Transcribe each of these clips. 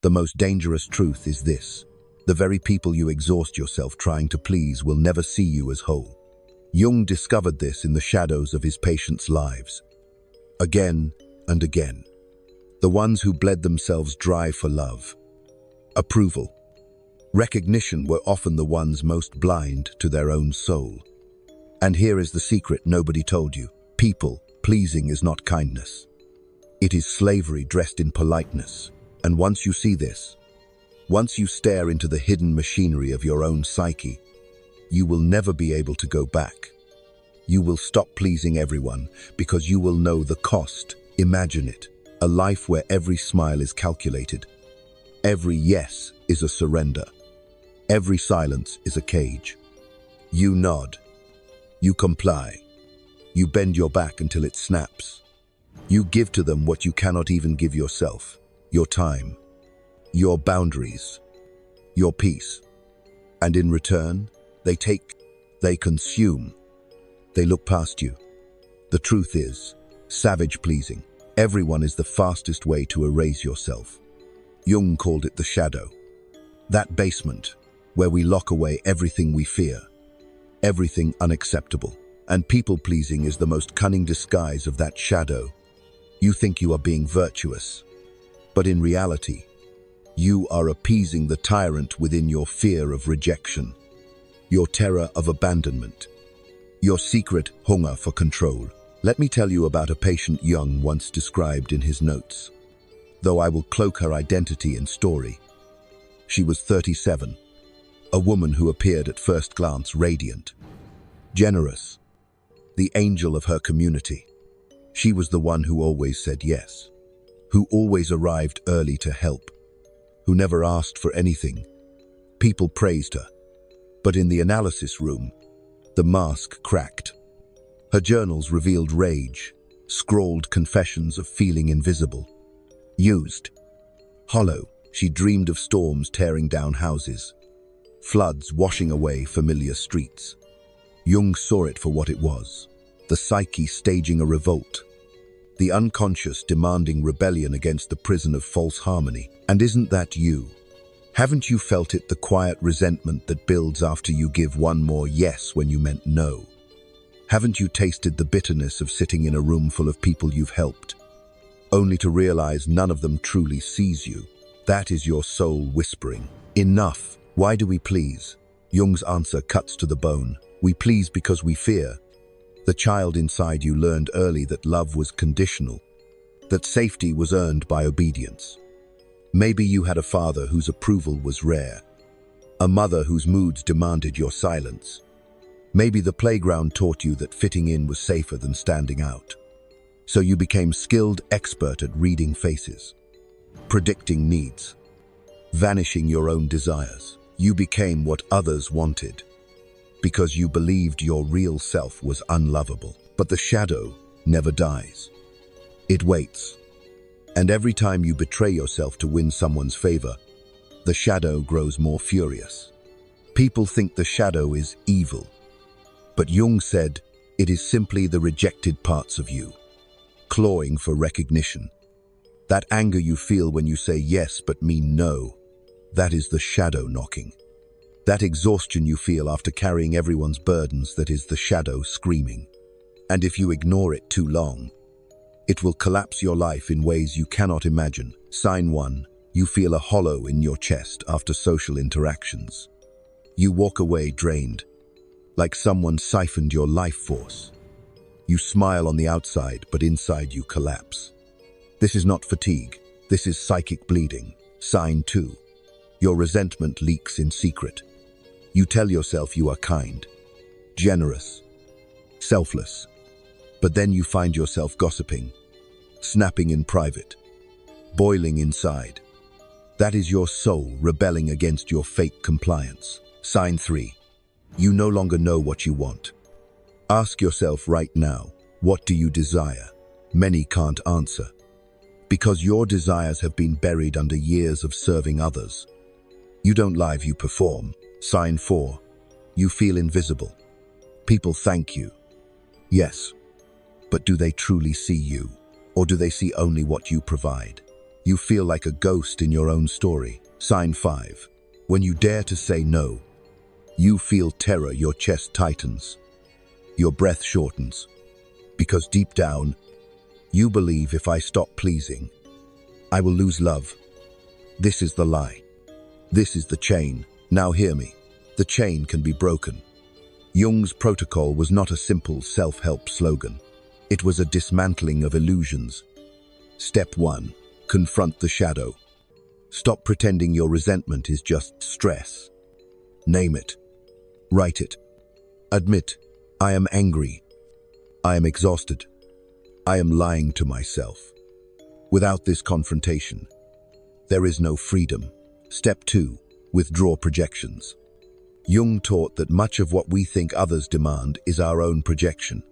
The most dangerous truth is this: the very people you exhaust yourself trying to please will never see you as whole. Jung discovered this in the shadows of his patients' lives. Again and again. The ones who bled themselves dry for love, approval, recognition were often the ones most blind to their own soul. And here is the secret nobody told you. People pleasing is not kindness. It is slavery dressed in politeness. And once you see this, once you stare into the hidden machinery of your own psyche, you will never be able to go back. You will stop pleasing everyone because you will know the cost. Imagine it, a life where every smile is calculated. Every yes is a surrender. Every silence is a cage. You nod. You comply. You bend your back until it snaps. You give to them what you cannot even give yourself: your time, your boundaries, your peace. And in return, they consume. They look past you. The truth is, savage pleasing. Everyone is the fastest way to erase yourself. Jung called it the shadow. That basement, where we lock away everything we fear, everything unacceptable. And people-pleasing is the most cunning disguise of that shadow. You think you are being virtuous, but in reality, you are appeasing the tyrant within your fear of rejection, your terror of abandonment, your secret hunger for control. Let me tell you about a patient Jung once described in his notes, though I will cloak her identity in story. She was 37, a woman who appeared at first glance radiant, generous, the angel of her community. She was the one who always said yes, who always arrived early to help, who never asked for anything. People praised her, but in the analysis room, the mask cracked. Her journals revealed rage, scrawled confessions of feeling invisible. Used. Hollow, she dreamed of storms tearing down houses, floods washing away familiar streets. Jung saw it for what it was: the psyche staging a revolt, the unconscious demanding rebellion against the prison of false harmony. And isn't that you? Haven't you felt it, the quiet resentment that builds after you give one more yes when you meant no? Haven't you tasted the bitterness of sitting in a room full of people you've helped, only to realize none of them truly sees you? That is your soul whispering, enough. Why do we please? Jung's answer cuts to the bone. We please because we fear. The child inside you learned early that love was conditional, that safety was earned by obedience. Maybe you had a father whose approval was rare, a mother whose moods demanded your silence. Maybe the playground taught you that fitting in was safer than standing out. So you became skilled expert at reading faces, predicting needs, vanishing your own desires. You became what others wanted, because you believed your real self was unlovable. But the shadow never dies. It waits. And every time you betray yourself to win someone's favor, the shadow grows more furious. People think the shadow is evil, but Jung said it is simply the rejected parts of you, clawing for recognition. That anger you feel when you say yes but mean no, that is the shadow knocking. That exhaustion you feel after carrying everyone's burdens, that is the shadow screaming. And if you ignore it too long, it will collapse your life in ways you cannot imagine. Sign 1. You feel a hollow in your chest after social interactions. You walk away drained, like someone siphoned your life force. You smile on the outside, but inside you collapse. This is not fatigue. This is psychic bleeding. Sign 2. Your resentment leaks in secret. You tell yourself you are kind, generous, selfless, but then you find yourself gossiping, snapping in private, boiling inside. That is your soul rebelling against your fake compliance. Sign 3. You no longer know what you want. Ask yourself right now, what do you desire? Many can't answer, because your desires have been buried under years of serving others. You don't live, you perform. Sign 4. You feel invisible. People thank you. Yes, but do they truly see you? Or do they see only what you provide? You feel like a ghost in your own story. Sign 5. When you dare to say no, you feel terror, your chest tightens, your breath shortens, because deep down, you believe if I stop pleasing, I will lose love. This is the lie. This is the chain. Now hear me. The chain can be broken. Jung's protocol was not a simple self-help slogan. It was a dismantling of illusions. Step 1. Confront the shadow. Stop pretending your resentment is just stress. Name it. Write it. Admit, I am angry. I am exhausted. I am lying to myself. Without this confrontation, there is no freedom. Step 2. Withdraw projections. Jung taught that much of what we think others demand is our own projection.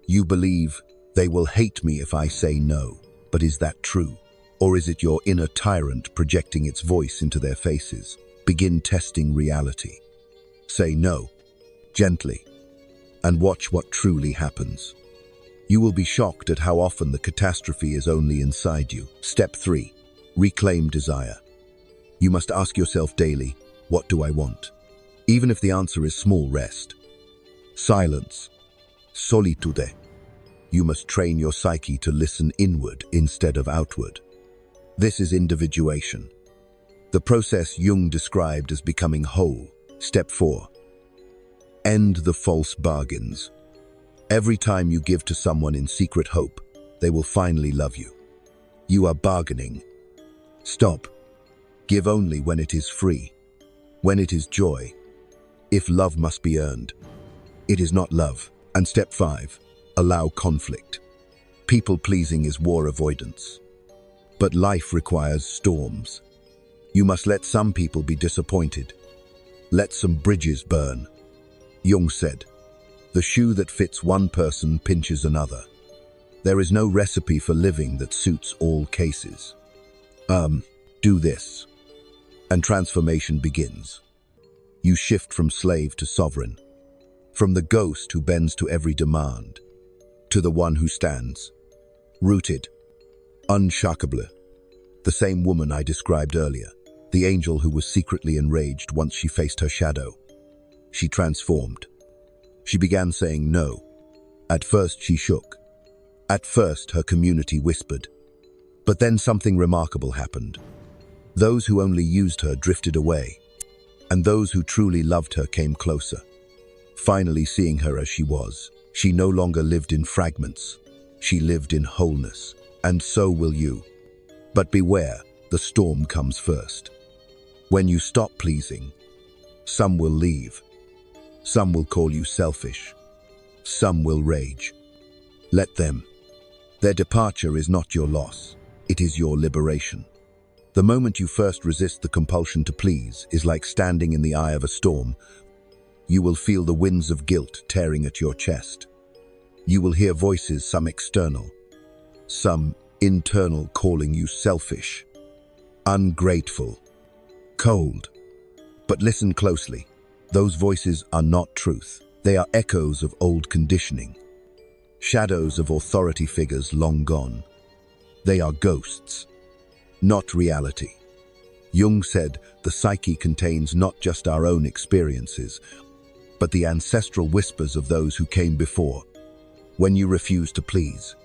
You believe, they will hate me if I say no. But is that true? Or is it your inner tyrant projecting its voice into their faces? Begin testing reality. Say no, gently, and watch what truly happens. You will be shocked at how often the catastrophe is only inside you. Step 3. Reclaim desire. You must ask yourself daily, what do I want? Even if the answer is small rest. Silence. Solitude. You must train your psyche to listen inward instead of outward. This is individuation. The process Jung described as becoming whole. Step 4. End the false bargains. Every time you give to someone in secret hope, they will finally love you. You are bargaining. Stop. Give only when it is free, when it is joy. If love must be earned, it is not love. And step 5. Allow conflict. People-pleasing is war avoidance. But life requires storms. You must let some people be disappointed. Let some bridges burn. Jung said, the shoe that fits one person pinches another. There is no recipe for living that suits all cases. Do this. And transformation begins. You shift from slave to sovereign. From the ghost who bends to every demand, to the one who stands, rooted, unshackable. The same woman I described earlier. The angel who was secretly enraged once she faced her shadow. She transformed. She began saying no. At first she shook. At first her community whispered. But then something remarkable happened. Those who only used her drifted away, and those who truly loved her came closer. Finally seeing her as she was, she no longer lived in fragments. She lived in wholeness, and so will you. But beware, the storm comes first. When you stop pleasing, some will leave. Some will call you selfish. Some will rage. Let them. Their departure is not your loss. It is your liberation. The moment you first resist the compulsion to please is like standing in the eye of a storm. You will feel the winds of guilt tearing at your chest. You will hear voices, some external, some internal, calling you selfish, ungrateful, cold. But listen closely. Those voices are not truth. They are echoes of old conditioning, shadows of authority figures long gone. They are ghosts, not reality. Jung said the psyche contains not just our own experiences, but the ancestral whispers of those who came before. When you refuse to please,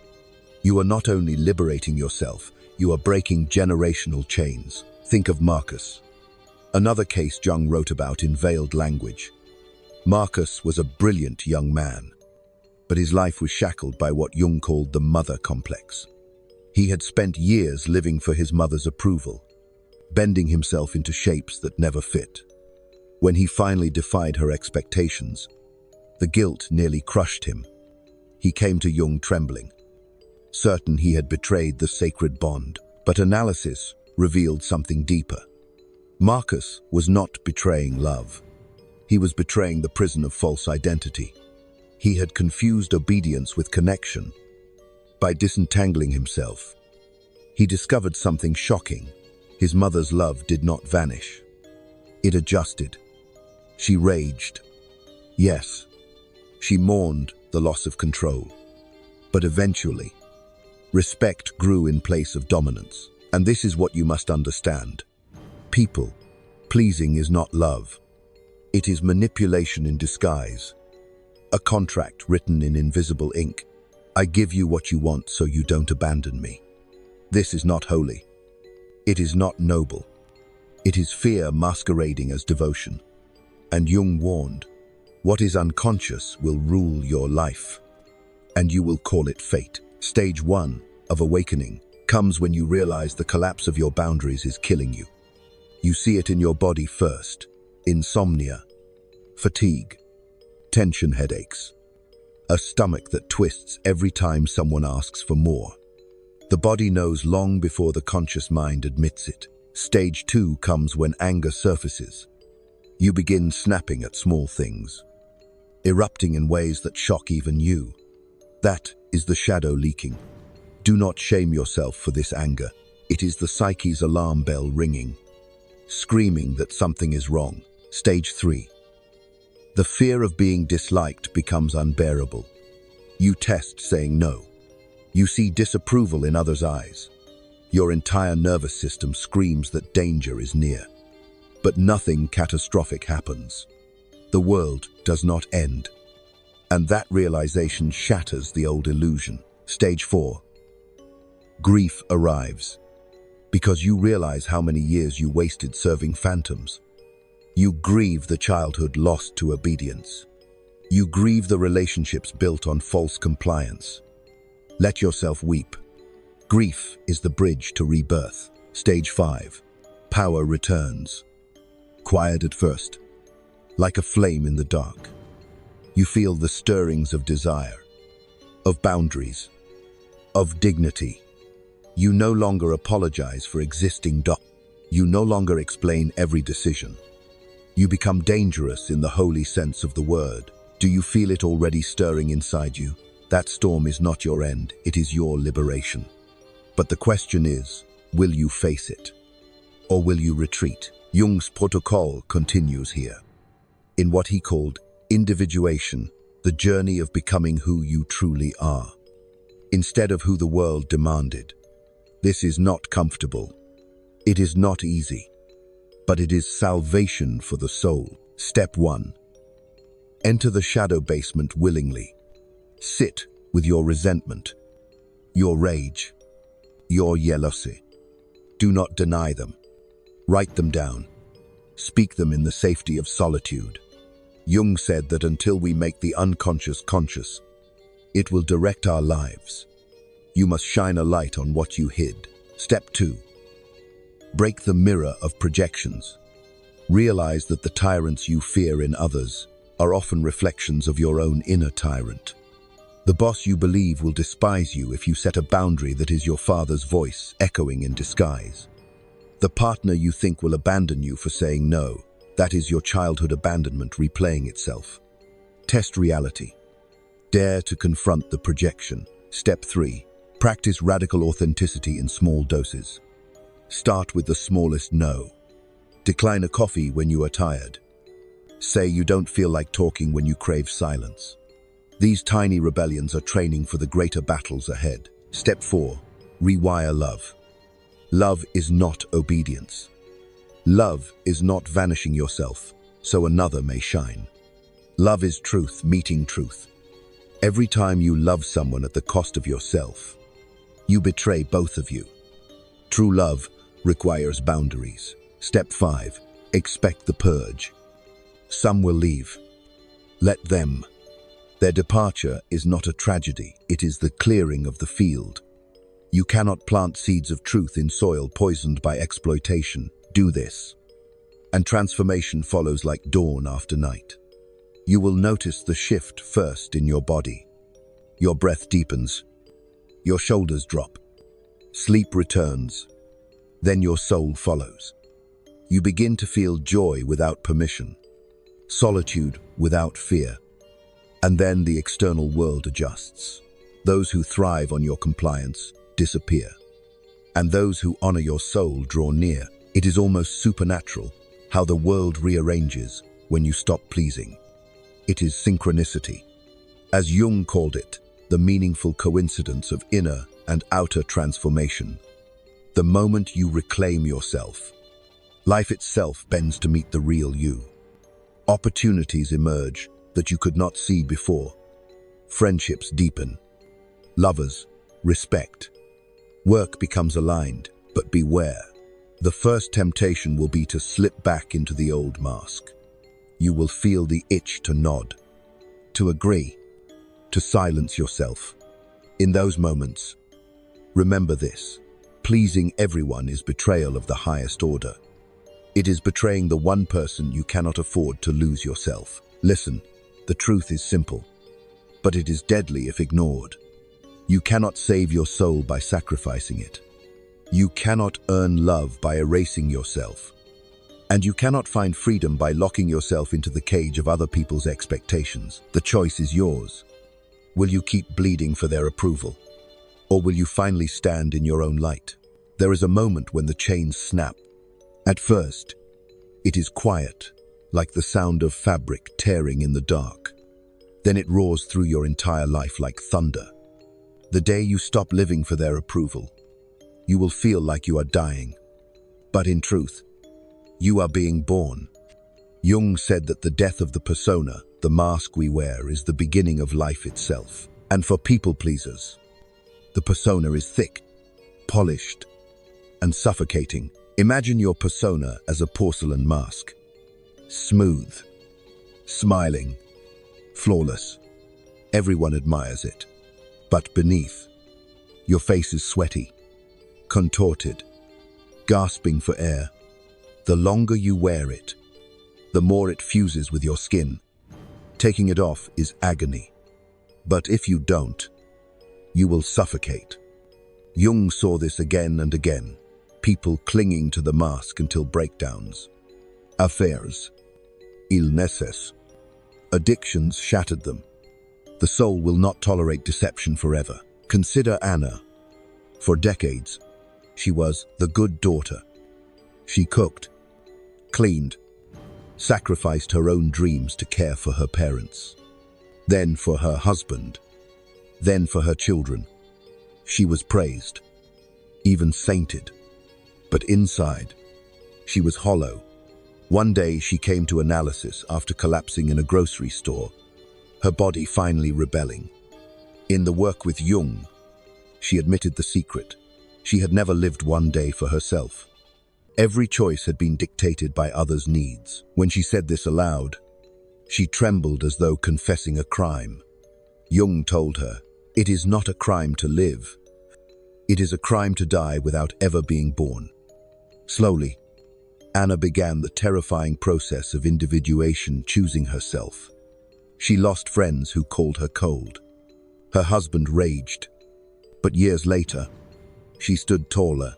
you are not only liberating yourself, you are breaking generational chains. Think of Marcus. Another case Jung wrote about in veiled language. Marcus was a brilliant young man, but his life was shackled by what Jung called the mother complex. He had spent years living for his mother's approval, bending himself into shapes that never fit. When he finally defied her expectations, the guilt nearly crushed him. He came to Jung trembling, certain he had betrayed the sacred bond, but analysis revealed something deeper. Marcus was not betraying love. He was betraying the prison of false identity. He had confused obedience with connection. By disentangling himself, he discovered something shocking. His mother's love did not vanish. It adjusted. She raged. Yes, she mourned the loss of control. But eventually, respect grew in place of dominance. And this is what you must understand. People pleasing is not love. It is manipulation in disguise. A contract written in invisible ink. I give you what you want so you don't abandon me. This is not holy. It is not noble. It is fear masquerading as devotion. And Jung warned, what is unconscious will rule your life, and you will call it fate. Stage 1 of awakening comes when you realize the collapse of your boundaries is killing you. You see it in your body first: insomnia, fatigue, tension headaches, a stomach that twists every time someone asks for more. The body knows long before the conscious mind admits it. Stage 2 comes when anger surfaces. You begin snapping at small things, erupting in ways that shock even you. That is the shadow leaking. Do not shame yourself for this anger. It is the psyche's alarm bell ringing, screaming that something is wrong. Stage 3. The fear of being disliked becomes unbearable. You test saying no. You see disapproval in others' eyes. Your entire nervous system screams that danger is near. But nothing catastrophic happens. The world does not end. And that realization shatters the old illusion. Stage 4. Grief arrives. Because you realize how many years you wasted serving phantoms. You grieve the childhood lost to obedience. You grieve the relationships built on false compliance. Let yourself weep. Grief is the bridge to rebirth. Stage 5. Power returns. Quiet at first, like a flame in the dark. You feel the stirrings of desire, of boundaries, of dignity. You no longer apologize for existing. You no longer explain every decision. You become dangerous in the holy sense of the word. Do you feel it already stirring inside you? That storm is not your end, it is your liberation. But the question is, will you face it? Or will you retreat? Jung's protocol continues here. In what he called individuation, the journey of becoming who you truly are, instead of who the world demanded. This is not comfortable. It is not easy. But it is salvation for the soul. Step 1. Enter the shadow basement willingly. Sit with your resentment, your rage, your jealousy. Do not deny them. Write them down. Speak them in the safety of solitude. Jung said that until we make the unconscious conscious, it will direct our lives. You must shine a light on what you hid. Step 2. Break the mirror of projections. Realize that the tyrants you fear in others are often reflections of your own inner tyrant. The boss you believe will despise you if you set a boundary that is your father's voice echoing in disguise. The partner you think will abandon you for saying no, that is your childhood abandonment replaying itself. Test reality. Dare to confront the projection. Step 3. Practice radical authenticity in small doses. Start with the smallest no. Decline a coffee when you are tired. Say you don't feel like talking when you crave silence. These tiny rebellions are training for the greater battles ahead. Step 4. Rewire love. Love is not obedience. Love is not vanishing yourself so another may shine. Love is truth meeting truth. Every time you love someone at the cost of yourself, you betray both of you. True love requires boundaries. Step 5. Expect the purge. Some will leave. Let them. Their departure is not a tragedy, it is the clearing of the field. You cannot plant seeds of truth in soil poisoned by exploitation. Do this, and transformation follows like dawn after night. You will notice the shift first in your body. Your breath deepens. Your shoulders drop. Sleep returns. Then your soul follows. You begin to feel joy without permission, solitude without fear. And then the external world adjusts. Those who thrive on your compliance disappear. And those who honor your soul draw near. It is almost supernatural how the world rearranges when you stop pleasing. It is synchronicity. As Jung called it, the meaningful coincidence of inner and outer transformation. The moment you reclaim yourself, life itself bends to meet the real you. Opportunities emerge that you could not see before. Friendships deepen. Lovers respect. Work becomes aligned, but beware. The first temptation will be to slip back into the old mask. You will feel the itch to nod, to agree, to silence yourself. In those moments, remember this: pleasing everyone is betrayal of the highest order. It is betraying the one person you cannot afford to lose yourself. Listen, the truth is simple, but it is deadly if ignored. You cannot save your soul by sacrificing it. You cannot earn love by erasing yourself. And you cannot find freedom by locking yourself into the cage of other people's expectations. The choice is yours. Will you keep bleeding for their approval? Or will you finally stand in your own light? There is a moment when the chains snap. At first, it is quiet, like the sound of fabric tearing in the dark. Then it roars through your entire life like thunder. The day you stop living for their approval, you will feel like you are dying. But in truth, you are being born. Jung said that the death of the persona, the mask we wear, is the beginning of life itself. And for people pleasers, the persona is thick, polished, and suffocating. Imagine your persona as a porcelain mask. Smooth, smiling, flawless. Everyone admires it. But beneath, your face is sweaty, contorted, gasping for air. The longer you wear it, the more it fuses with your skin. Taking it off is agony. But if you don't, you will suffocate. Jung saw this again and again, people clinging to the mask until breakdowns. Affairs, illnesses, addictions shattered them. The soul will not tolerate deception forever. Consider Anna. For decades, she was the good daughter. She cooked, cleaned, sacrificed her own dreams to care for her parents. Then for her husband. Then for her children. She was praised, even sainted. But inside, she was hollow. One day she came to analysis after collapsing in a grocery store, her body finally rebelling. In the work with Jung, she admitted the secret. She had never lived one day for herself. Every choice had been dictated by others' needs. When she said this aloud, she trembled as though confessing a crime. Jung told her, "It is not a crime to live. It is a crime to die without ever being born." Slowly, Anna began the terrifying process of individuation, choosing herself. She lost friends who called her cold. Her husband raged. But years later, she stood taller,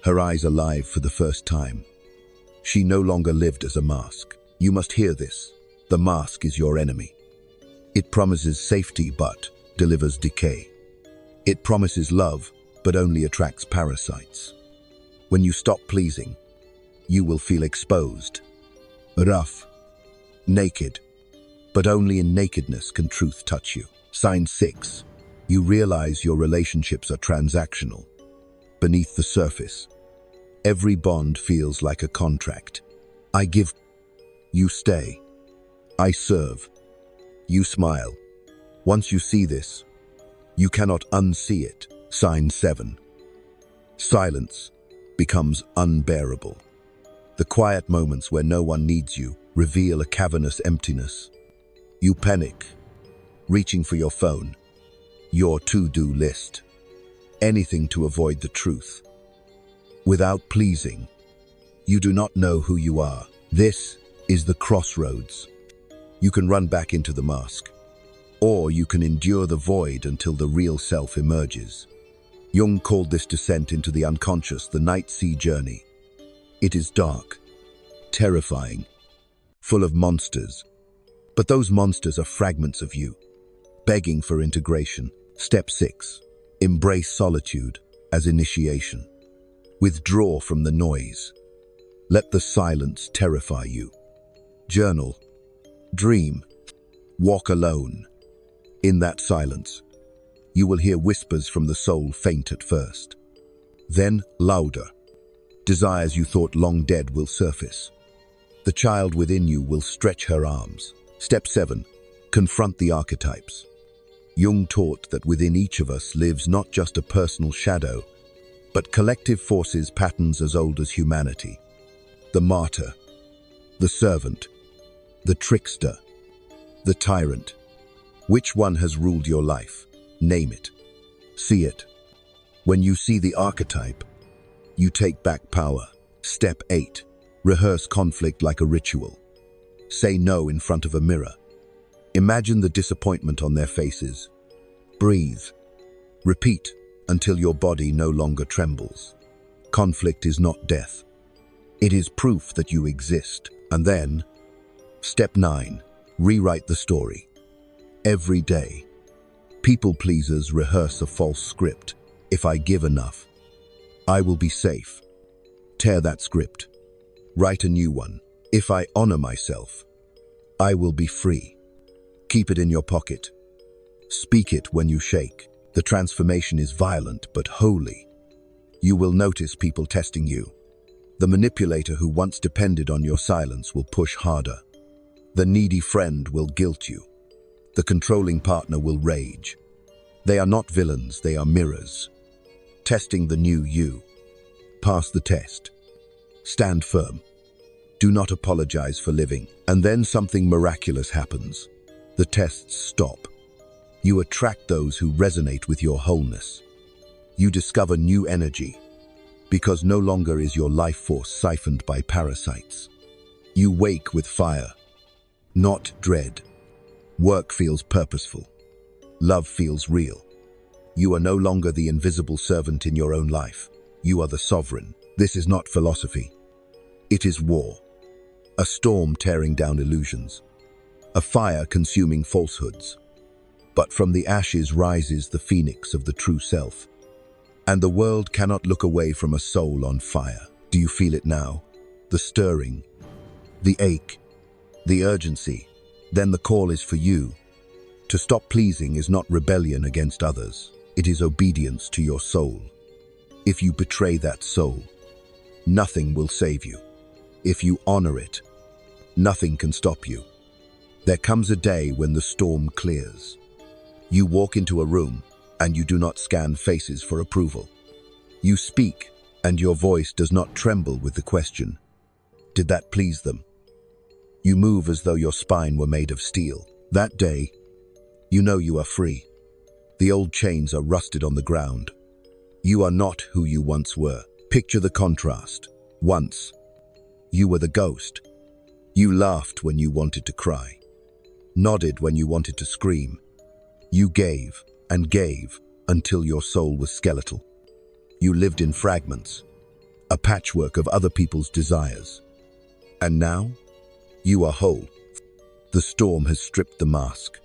her eyes alive for the first time. She no longer lived as a mask. You must hear this. The mask is your enemy. It promises safety but delivers decay. It promises love but only attracts parasites. When you stop pleasing, you will feel exposed, rough, naked. But only in nakedness can truth touch you. Sign 6. You realize your relationships are transactional. Beneath the surface, every bond feels like a contract. I give, you stay. I serve, you smile. Once you see this, you cannot unsee it. Sign 7. Silence becomes unbearable. The quiet moments where no one needs you reveal a cavernous emptiness. You panic, reaching for your phone, your to-do list, anything to avoid the truth. Without pleasing, you do not know who you are. This is the crossroads. You can run back into the mask, or you can endure the void until the real self emerges. Jung called this descent into the unconscious the night sea journey. It is dark, terrifying, full of monsters. But those monsters are fragments of you, begging for integration. Step 6. Embrace solitude as initiation. Withdraw from the noise. Let the silence terrify you. Journal, dream, walk alone. In that silence, you will hear whispers from the soul, faint at first. Then, louder. Desires you thought long dead will surface. The child within you will stretch her arms. Step 7. Confront the archetypes. Jung taught that within each of us lives not just a personal shadow, but collective forces, patterns as old as humanity. The martyr, the servant, the trickster, the tyrant. Which one has ruled your life? Name it. See it. When you see the archetype, you take back power. Step 8. Rehearse conflict like a ritual. Say no in front of a mirror. Imagine the disappointment on their faces. Breathe. Repeat until your body no longer trembles. Conflict is not death. It is proof that you exist. And then, step 9. Rewrite the story. Every day, people pleasers rehearse a false script. If I give enough, I will be safe. Tear that script. Write a new one. If I honor myself, I will be free. Keep it in your pocket. Speak it when you shake. The transformation is violent but holy. You will notice people testing you. The manipulator who once depended on your silence will push harder. The needy friend will guilt you. The controlling partner will rage. They are not villains, they are mirrors. Testing the new you. Pass the test. Stand firm. Do not apologize for living. And then something miraculous happens. The tests stop. You attract those who resonate with your wholeness. You discover new energy, because no longer is your life force siphoned by parasites. You wake with fire, not dread. Work feels purposeful. Love feels real. You are no longer the invisible servant in your own life. You are the sovereign. This is not philosophy. It is war. A storm tearing down illusions. A fire consuming falsehoods. But from the ashes rises the phoenix of the true self. And the world cannot look away from a soul on fire. Do you feel it now? The stirring, the ache, the urgency. Then the call is for you. To stop pleasing is not rebellion against others. It is obedience to your soul. If you betray that soul, nothing will save you. If you honor it, nothing can stop you. There comes a day when the storm clears. You walk into a room and you do not scan faces for approval. You speak and your voice does not tremble with the question, did that please them? You move as though your spine were made of steel. That day, you know you are free. The old chains are rusted on the ground. You are not who you once were. Picture the contrast. Once, you were the ghost. You laughed when you wanted to cry, nodded when you wanted to scream. You gave and gave until your soul was skeletal. You lived in fragments, a patchwork of other people's desires. And now, you are whole. The storm has stripped the mask.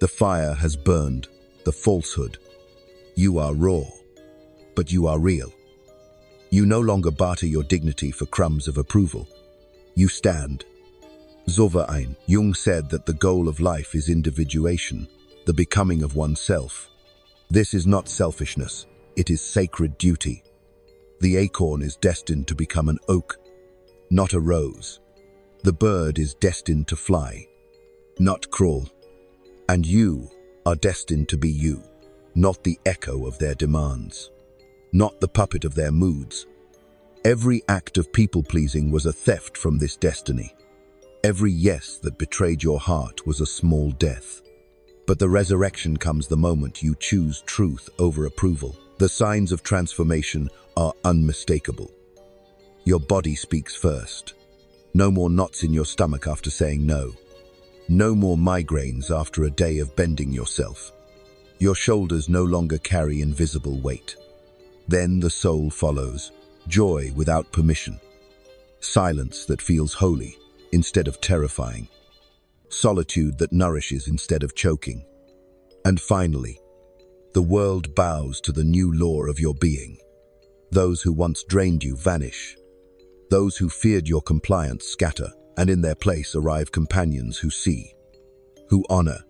The fire has burned the falsehood. You are raw, but you are real. You no longer barter your dignity for crumbs of approval. You stand. Zoverein. Jung said that the goal of life is individuation, the becoming of oneself. This is not selfishness, it is sacred duty. The acorn is destined to become an oak, not a rose. The bird is destined to fly, not crawl. And you are destined to be you, not the echo of their demands, not the puppet of their moods. Every act of people-pleasing was a theft from this destiny. Every yes that betrayed your heart was a small death. But the resurrection comes the moment you choose truth over approval. The signs of transformation are unmistakable. Your body speaks first. No more knots in your stomach after saying no. No more migraines after a day of bending yourself. Your shoulders no longer carry invisible weight. Then the soul follows, joy without permission. Silence that feels holy instead of terrifying. Solitude that nourishes instead of choking. And finally, the world bows to the new law of your being. Those who once drained you vanish. Those who feared your compliance scatter, and in their place arrive companions who see, who honor,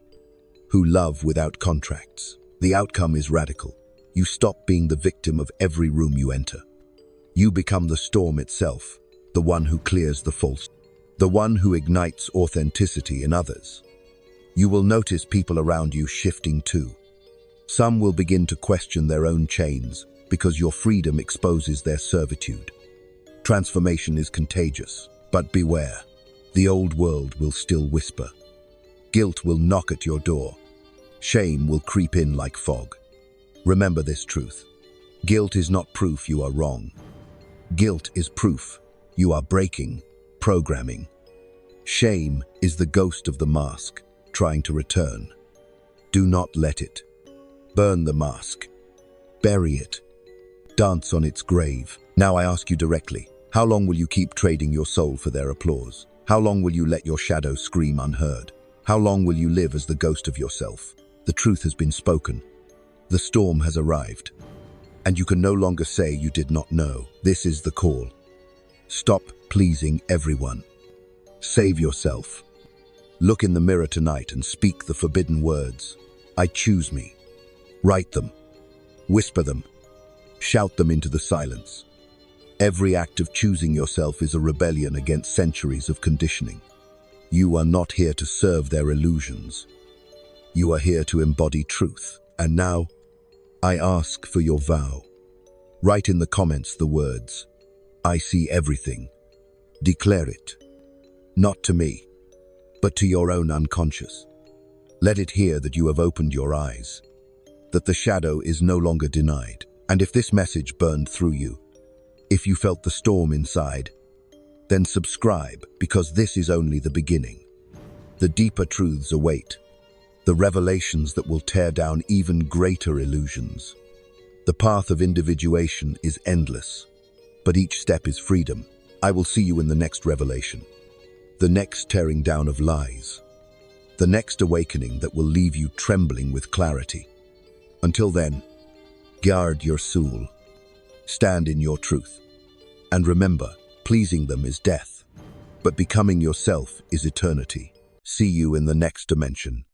who love without contracts. The outcome is radical. You stop being the victim of every room you enter. You become the storm itself, the one who clears the false, the one who ignites authenticity in others. You will notice people around you shifting too. Some will begin to question their own chains because your freedom exposes their servitude. Transformation is contagious, but beware. The old world will still whisper. Guilt will knock at your door. Shame will creep in like fog. Remember this truth. Guilt is not proof you are wrong. Guilt is proof you are breaking, programming. Shame is the ghost of the mask, trying to return. Do not let it. Burn the mask. Bury it. Dance on its grave. Now I ask you directly, how long will you keep trading your soul for their applause? How long will you let your shadow scream unheard? How long will you live as the ghost of yourself? The truth has been spoken. The storm has arrived. And you can no longer say you did not know. This is the call. Stop pleasing everyone. Save yourself. Look in the mirror tonight and speak the forbidden words. I choose me. Write them. Whisper them. Shout them into the silence. Every act of choosing yourself is a rebellion against centuries of conditioning. You are not here to serve their illusions. You are here to embody truth. And now, I ask for your vow. Write in the comments the words, I see everything. Declare it. Not to me, but to your own unconscious. Let it hear that you have opened your eyes, that the shadow is no longer denied. And if this message burned through you, if you felt the storm inside, then subscribe, because this is only the beginning. The deeper truths await, the revelations that will tear down even greater illusions. The path of individuation is endless, but each step is freedom. I will see you in the next revelation, the next tearing down of lies, the next awakening that will leave you trembling with clarity. Until then, guard your soul, stand in your truth, and remember, pleasing them is death, but becoming yourself is eternity. See you in the next dimension.